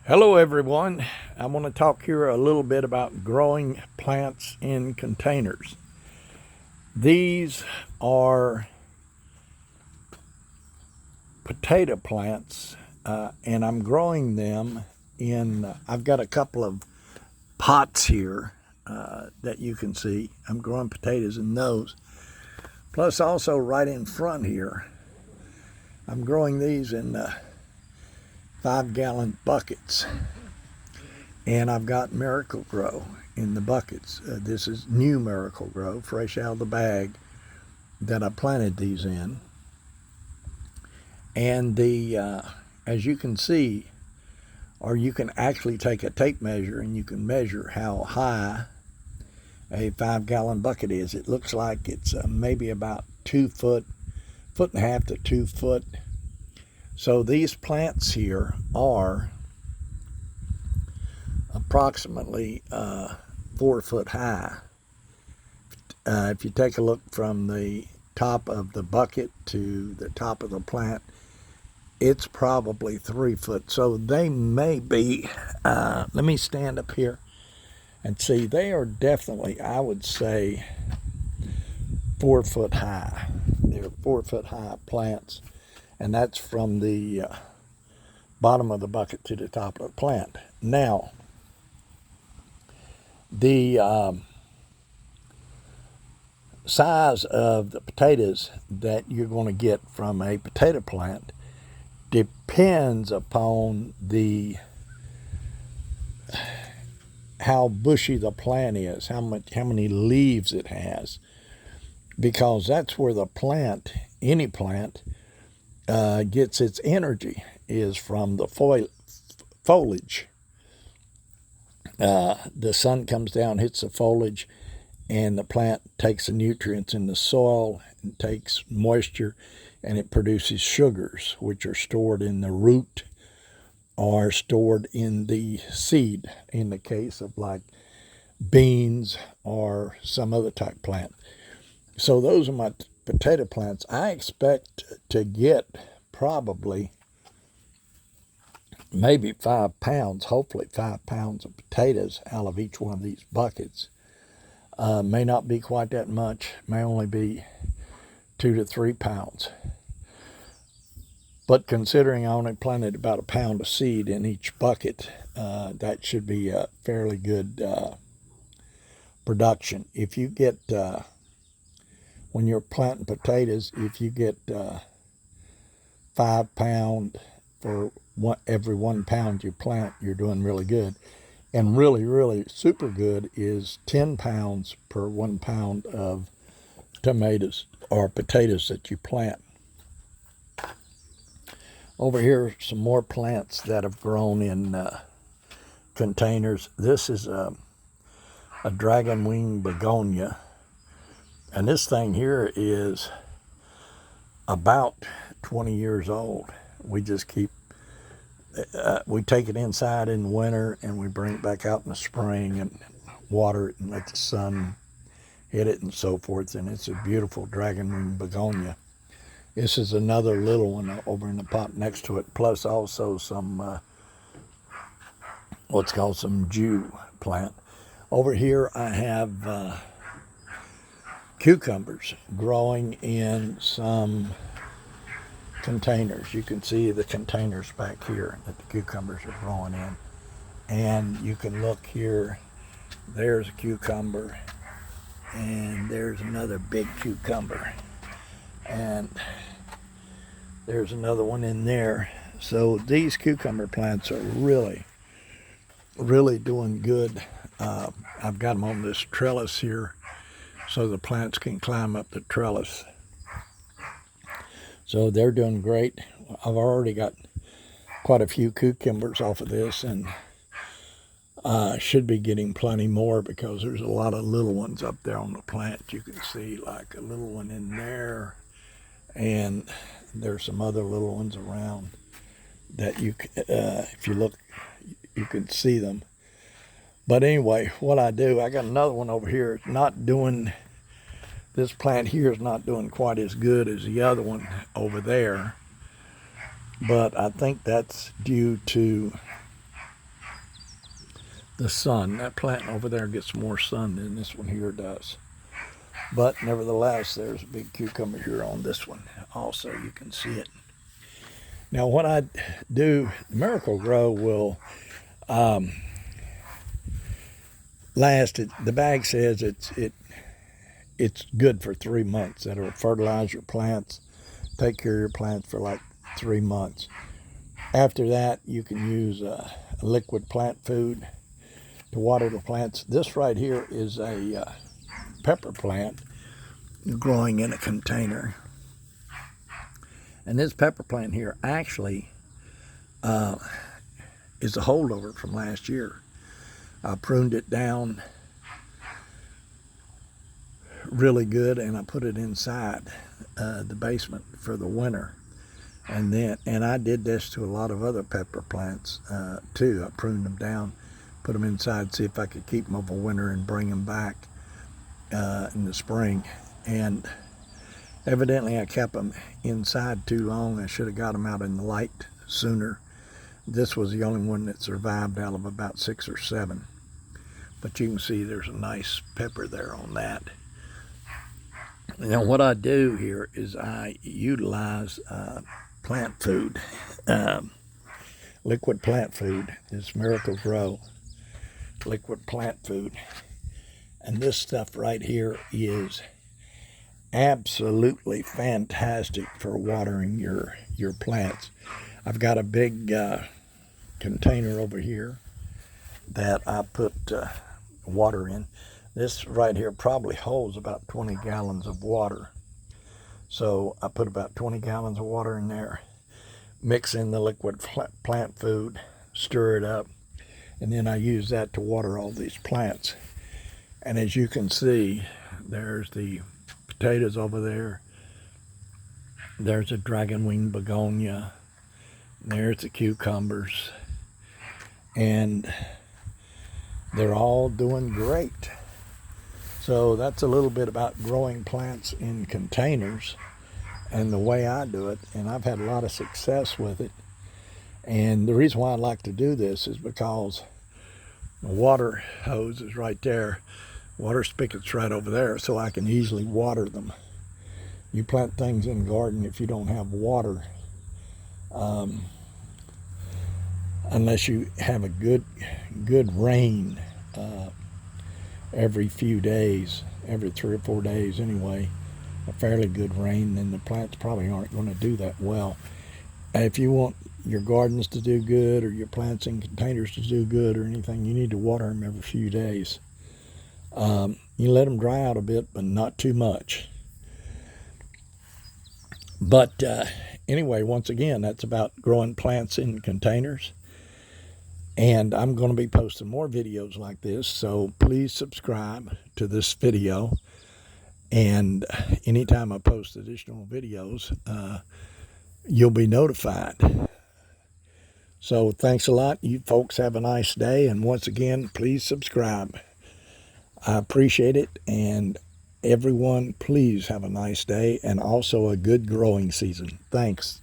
Hello everyone. I want to talk here a little bit about growing plants in containers. These are potato plants and I'm growing them I've got a couple of pots here that you can see. I'm growing potatoes in those. Plus also right in front here, I'm growing these in 5-gallon buckets. And I've got Miracle-Gro in the buckets. This is new Miracle-Gro, fresh out of the bag that I planted these in. And as you can see, or you can actually take a tape measure and you can measure how high a 5-gallon bucket is. It looks like it's maybe about 2 foot, foot and a half to 2 foot. So these plants here are approximately 4 foot high. If you take a look from the top of the bucket to the top of the plant, it's probably 3 foot. So they may be, let me stand up here and see, they are definitely, I would say, 4 foot high. They're 4 foot high plants, and that's from the bottom of the bucket to the top of the plant. Now, the size of the potatoes that you're going to get from a potato plant depends upon how bushy the plant is, how many leaves it has, because that's where the plant, any plant, gets its energy, is from the foliage. The sun comes down, hits the foliage, and the plant takes the nutrients in the soil and takes moisture, and it produces sugars, which are stored in the root or stored in the seed, in the case of like beans or some other type plant. So those are my potato plants. I expect to get probably maybe 5 pounds, hopefully 5 pounds of potatoes out of each one of these buckets. May not be quite that much, may only be 2 to 3 pounds. But considering I only planted about a pound of seed in each bucket, that should be a fairly good production. If you get, when you're planting potatoes, if you get 5 pounds for every 1 pound you plant, you're doing really good. And really, really super good is 10 pounds per 1 pound of tomatoes or potatoes that you plant. Over here, some more plants that have grown in containers. This is a dragon wing begonia. And this thing here is about 20 years old. We just keep we take it inside in the winter and we bring it back out in the spring and water it and let the sun hit it and so forth. And it's a beautiful dragonwing begonia. This is another little one over in the pot next to it, plus also some what's called some Jew plant. Over here I have cucumbers growing in some containers. You can see the containers back here that the cucumbers are growing in. And you can look here, there's a cucumber, and there's another big cucumber. And there's another one in there. So these cucumber plants are really, really doing good. I've got them on this trellis here so the plants can climb up the trellis. So they're doing great. I've already got quite a few cucumbers off of this, and should be getting plenty more because there's a lot of little ones up there on the plant. You can see like a little one in there, and there's some other little ones around that if you look, you can see them. But anyway, what I do, I got another one over here. It's not doing, this plant here is not doing quite as good as the other one over there. But I think that's due to the sun. That plant over there gets more sun than this one here does. But nevertheless, there's a big cucumber here on this one. Also, you can see it. Now, what I do, Miracle-Gro will last. The bag says it's good for 3 months. That'll fertilize your plants, take care of your plants for like 3 months. After that, you can use a liquid plant food to water the plants. This right here is a pepper plant growing in a container. And this pepper plant here actually is a holdover from last year. I pruned it down really good, and I put it inside the basement for the winter. And I did this to a lot of other pepper plants too. I pruned them down, put them inside, see if I could keep them over winter and bring them back in the spring. And evidently I kept them inside too long. I should have got them out in the light sooner. This was the only one that survived out of about 6 or 7. But you can see there's a nice pepper there on that. Now what I do here is I utilize plant food, liquid plant food. This Miracle-Gro liquid plant food. And this stuff right here is absolutely fantastic for watering your plants. I've got a big container over here that I put water in. This right here probably holds about 20 gallons of water. So I put about 20 gallons of water in there, mix in the liquid plant food, stir it up, and then I use that to water all these plants. And as you can see, there's the potatoes over there. There's a dragonwing begonia. There's the cucumbers. And they're all doing great. So that's a little bit about growing plants in containers and the way I do it. And I've had a lot of success with it. And the reason why I like to do this is because the water hose is right there. Water spigot's right over there, so I can easily water them. You plant things in the garden if you don't have water, unless you have a good rain every few days, every 3 or 4 days anyway, a fairly good rain, then the plants probably aren't going to do that well. If you want your gardens to do good or your plants in containers to do good or anything, you need to water them every few days. You let them dry out a bit, but not too much. But anyway, once again, that's about growing plants in containers. And I'm going to be posting more videos like this, so please subscribe to this video. And anytime I post additional videos, you'll be notified. So thanks a lot. You folks have a nice day. And once again, please subscribe. I appreciate it. And everyone, please have a nice day and also a good growing season. Thanks.